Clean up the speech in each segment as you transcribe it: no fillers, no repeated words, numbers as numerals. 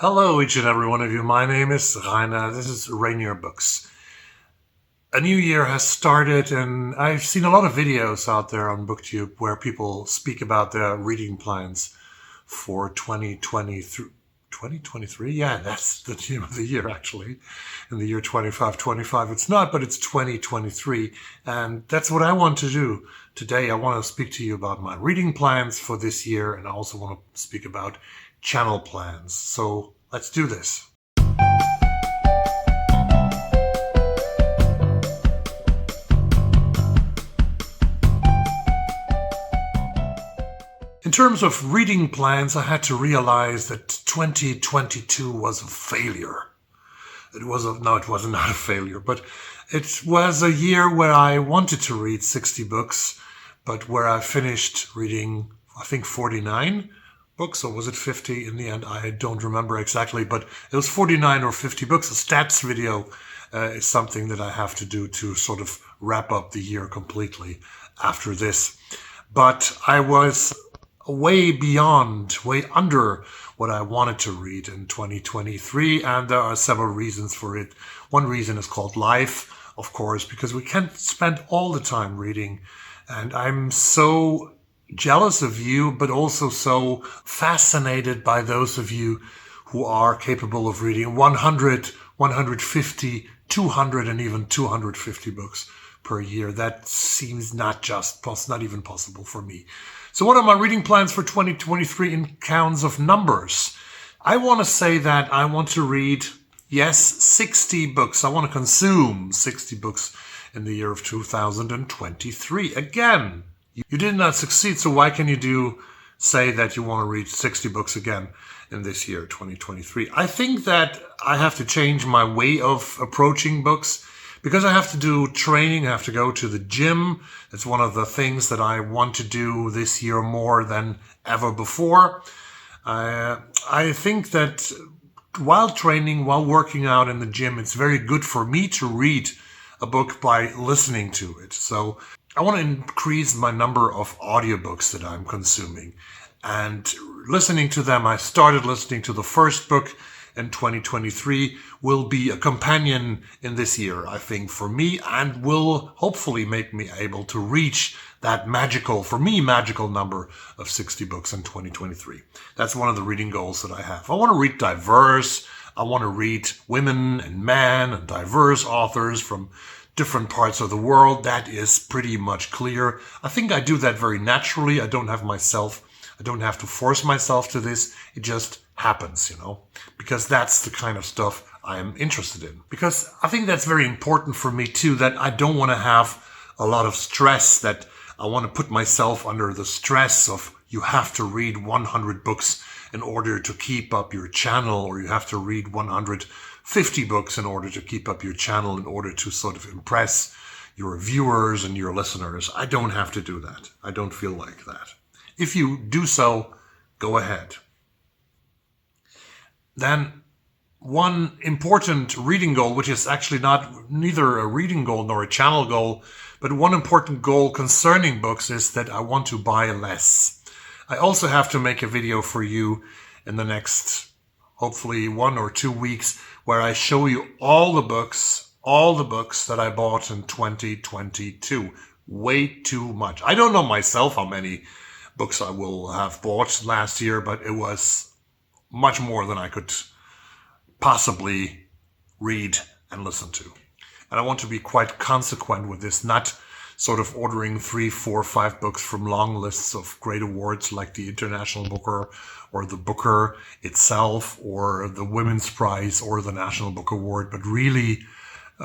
Hello, each and every one of you. My name is Rainer. This is Rainierbooks. A new year has started, and I've seen a lot of videos out there on BookTube where people speak about their reading plans for 2023. 2023? Yeah, that's the name of the year, actually. In the year 2525, it's not, but it's 2023. And that's what I want to do. Today, I want to speak to you about my reading plans for this year, and I also want to speak about channel plans. So let's do this. In terms of reading plans, I had to realize that 2022 was a failure. It was not a failure, but it was a year where I wanted to read 60 books, but where I finished reading, I think, 49 books, or was it 50 in the end? I don't remember exactly, but it was 49 or 50 books. A stats video is something that I have to do to sort of wrap up the year completely after this. But I was way under what I wanted to read in 2023, and there are several reasons for it. One reason is called life, of course, because we can't spend all the time reading, and I'm so jealous of you, but also so fascinated by those of you who are capable of reading 100, 150, 200, and even 250 books per year. That seems not even possible for me. So what are my reading plans for 2023 in counts of numbers? I want to say that I want to read, 60 books. I want to consume 60 books in the year of 2023. Again, you did not succeed, so why can you say that you want to read 60 books again in this year, 2023? I think that I have to change my way of approaching books because I have to do training. I have to go to the gym. It's one of the things that I want to do this year more than ever before. I think that while training, while working out in the gym, it's very good for me to read a book by listening to it. So I want to increase my number of audiobooks that I'm consuming. And listening to them, I started listening to the first book in 2023, will be a companion in this year, I think, for me, and will hopefully make me able to reach that magical number of 60 books in 2023. That's one of the reading goals that I have. I want to read diverse. I want to read women and men and diverse authors from different parts of the world. That is pretty much clear. I think I do that very naturally. I don't have to force myself to this. It just happens, because that's the kind of stuff I am interested in. Because I think that's very important for me too, that I don't want to have a lot of stress, that I want to put myself under the stress of you have to read 100 books in order to keep up your channel, or you have to read 150 books in order to keep up your channel, in order to sort of impress your viewers and your listeners. I don't have to do that. I don't feel like that. If you do so, go ahead. Then one important reading goal, which is actually neither a reading goal nor a channel goal, but one important goal concerning books is that I want to buy less. I also have to make a video for you in the next, hopefully 1 or 2 weeks, where I show you all the books that I bought in 2022. Way too much. I don't know myself how many books I will have bought last year, but it was much more than I could possibly read and listen to. And I want to be quite consequent with this, not sort of ordering 3, 4, 5 books from long lists of great awards like the International Booker or the Booker itself or the Women's Prize or the National Book Award, but really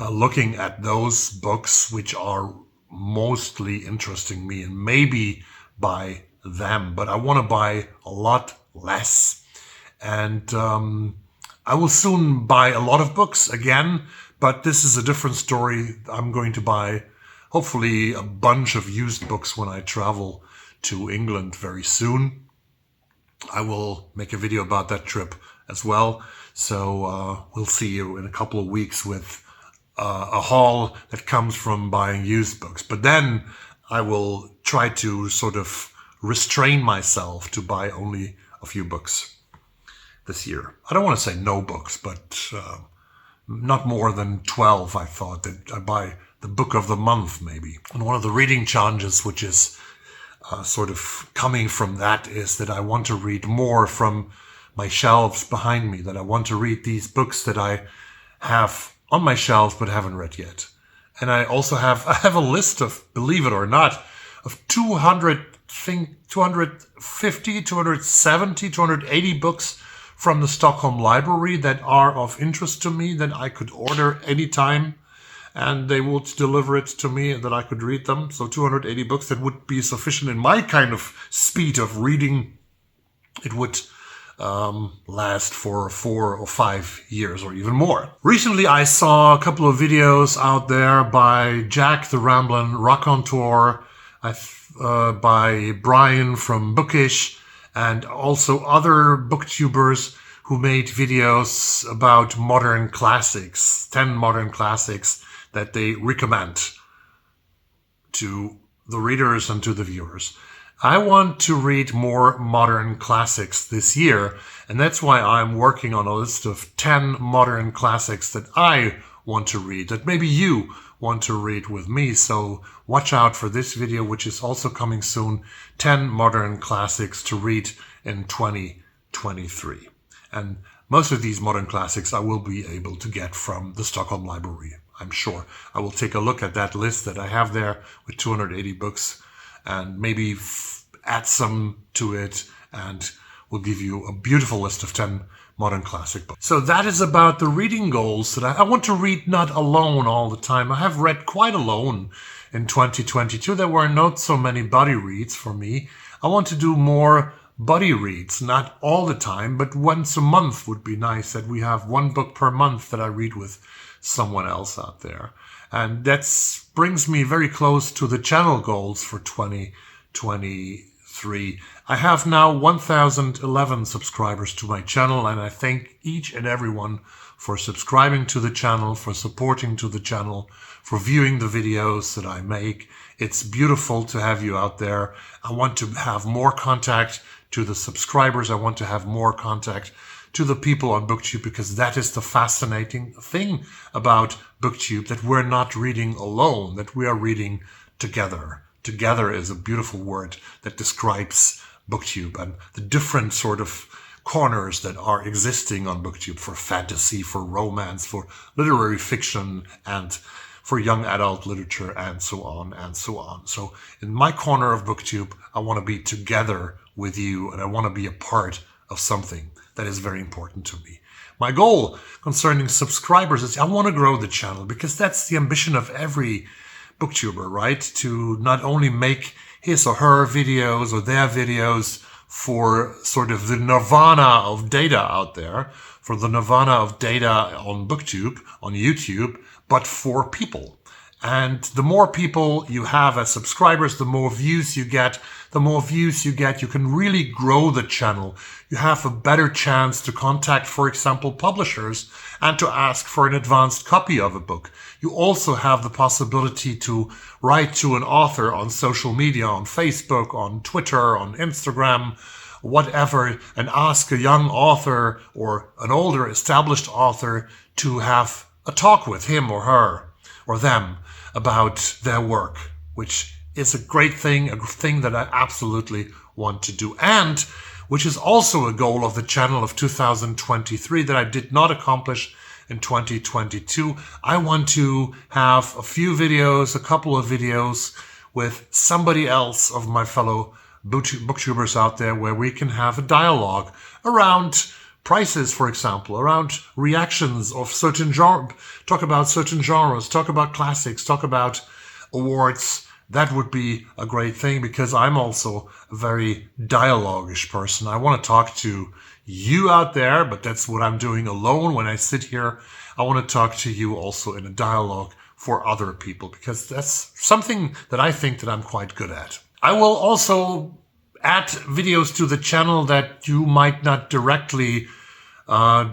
looking at those books which are mostly interesting me and maybe buy them. But I want to buy a lot less. And I will soon buy a lot of books again, but this is a different story. I'm going to buy hopefully a bunch of used books when I travel to England very soon. I will make a video about that trip as well. So we'll see you in a couple of weeks with a haul that comes from buying used books. But then I will try to sort of restrain myself to buy only a few books. this year. I don't want to say no books, but not more than 12, I thought, that I buy the book of the month, maybe. And one of the reading challenges, which is sort of coming from that, is that I want to read more from my shelves behind me, that I want to read these books that I have on my shelves but haven't read yet. And I also have a list of, believe it or not, of 250, 270, 280 books from the Stockholm Library that are of interest to me, that I could order anytime and they would deliver it to me and that I could read them. So 280 books, that would be sufficient in my kind of speed of reading. It would last for 4 or 5 years or even more. Recently, I saw a couple of videos out there by Jack the Ramblin' Raconteur, by Brian from Bookish, and also other booktubers who made videos about modern classics, 10 modern classics that they recommend to the readers and to the viewers. I want to read more modern classics this year, and that's why I'm working on a list of 10 modern classics that I want to read, that maybe you want to read with me. So watch out for this video, which is also coming soon, 10 modern classics to read in 2023. And most of these modern classics I will be able to get from the Stockholm Library, I'm sure. I will take a look at that list that I have there with 280 books and maybe add some to it, and we'll give you a beautiful list of 10 modern classic books. So that is about the reading goals that I want to read not alone all the time. I have read quite alone in 2022. There were not so many buddy reads for me. I want to do more buddy reads, not all the time, but once a month would be nice, that we have one book per month that I read with someone else out there. And that brings me very close to the channel goals for 2023. I have now 1,011 subscribers to my channel, and I thank each and everyone for subscribing to the channel, for supporting to the channel, for viewing the videos that I make. It's beautiful to have you out there. I want to have more contact to the subscribers. I want to have more contact to the people on BookTube, because that is the fascinating thing about BookTube, that we're not reading alone, that we are reading together. Together is a beautiful word that describes BookTube and the different sort of corners that are existing on BookTube for fantasy, for romance, for literary fiction, and for young adult literature, and so on and so on. So in my corner of BookTube, I want to be together with you, and I want to be a part of something that is very important to me. My goal concerning subscribers is I want to grow the channel, because that's the ambition of every booktuber, right? To not only make his or her videos or their videos for sort of the nirvana of data out there, for the nirvana of data on BookTube, on YouTube, but for people. And the more people you have as subscribers, the more views you get. The more views you get, you can really grow the channel. You have a better chance to contact, for example, publishers and to ask for an advanced copy of a book. You also have the possibility to write to an author on social media, on Facebook, on Twitter, on Instagram, whatever, and ask a young author or an older established author to have a talk with him or her or them about their work, which is a great thing, a thing that I absolutely want to do, and which is also a goal of the channel of 2023 that I did not accomplish in 2022. I want to have a few videos, a couple of videos with somebody else of my fellow booktubers out there, where we can have a dialogue around prices, for example, around reactions of certain genres, talk about certain genres, talk about classics, talk about awards. That would be a great thing, because I'm also a very dialogue-ish person. I want to talk to you out there, but that's what I'm doing alone when I sit here. I want to talk to you also in a dialogue for other people, because that's something that I think that I'm quite good at. I will also add videos to the channel that you might not directly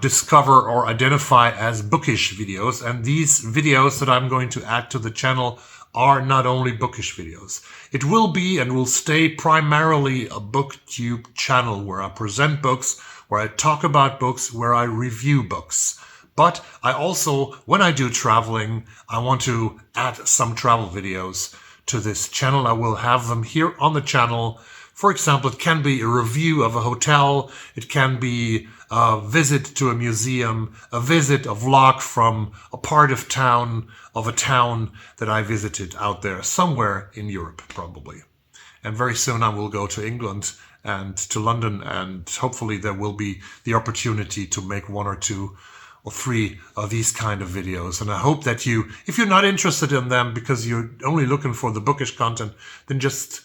discover or identify as bookish videos. And these videos that I'm going to add to the channel are not only bookish videos. It will be and will stay primarily a BookTube channel where I present books, where I talk about books, where I review books. But I also, when I do traveling, I want to add some travel videos to this channel. I will have them here on the channel. For example, it can be a review of a hotel. It can be a visit to a museum, a vlog from a part of town, of a town that I visited out there, somewhere in Europe, probably. And very soon I will go to England and to London, and hopefully there will be the opportunity to make 1 or 2 or 3 of these kind of videos. And I hope that you, if you're not interested in them because you're only looking for the bookish content, then just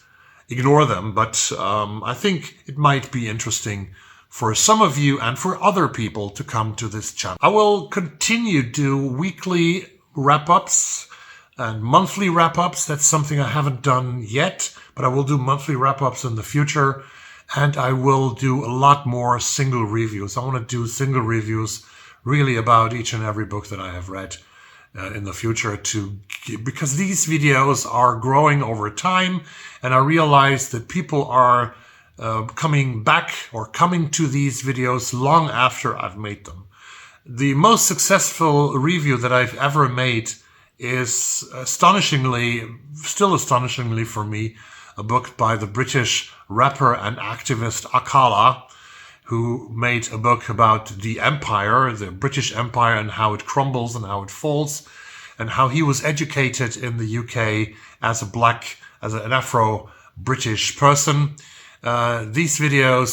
ignore them. But I think it might be interesting for some of you and for other people to come to this channel. I will continue to do weekly wrap-ups and monthly wrap-ups. That's something I haven't done yet, but I will do monthly wrap-ups in the future. And I will do a lot more single reviews. I want to do single reviews really about each and every book that I have read in the future, because these videos are growing over time, and I realize that people are coming back or coming to these videos long after I've made them. The most successful review that I've ever made is still astonishingly for me, a book by the British rapper and activist Akala, who made a book about the empire, the British Empire, and how it crumbles and how it falls, and how he was educated in the UK as an Afro-British person. This video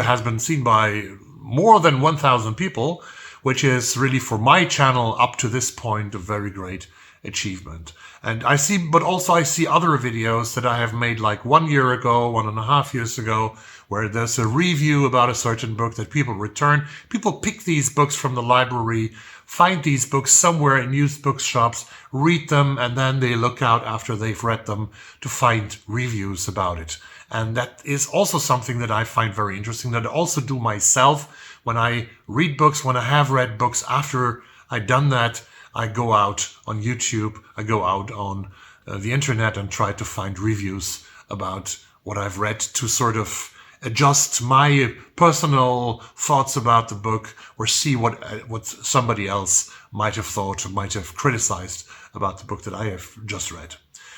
has been seen by more than 1,000 people, which is really, for my channel up to this point, a very great achievement. And I see other videos that I have made like 1 year ago, 1.5 years ago, where there's a review about a certain book that people return. People pick these books from the library, find these books somewhere in used bookshops, read them, and then they look out after they've read them to find reviews about it. And that is also something that I find very interesting, that I also do myself when I read books, when I have read books. After I've done that, I go out on YouTube, I go out on the internet and try to find reviews about what I've read to sort of adjust my personal thoughts about the book, or see what somebody else might have thought or might have criticized about the book that I have just read.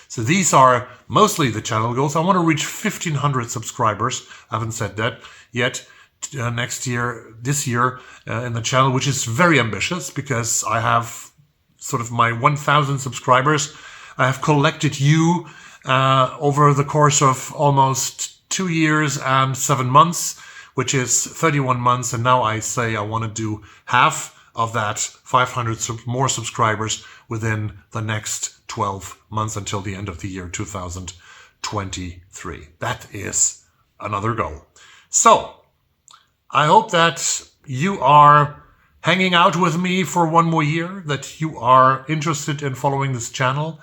So these are mostly the channel goals. I want to reach 1,500 subscribers. I haven't said that yet. This year in the channel, which is very ambitious, because I have sort of my 1,000 subscribers. I have collected you over the course of almost 2 years and 7 months, which is 31 months. And now I say I want to do half of that, 500 more subscribers within the next 12 months until the end of the year 2023. That is another goal. So I hope that you are hanging out with me for 1 more year, that you are interested in following this channel.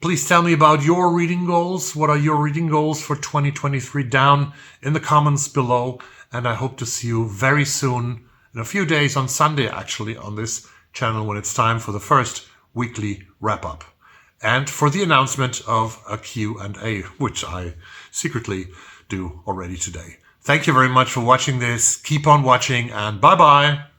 Please tell me about your reading goals. What are your reading goals for 2023 down in the comments below? And I hope to see you very soon, in a few days, on Sunday actually, on this channel, when it's time for the first weekly wrap-up. And for the announcement of a Q&A, which I secretly do already today. Thank you very much for watching this. Keep on watching, and bye-bye.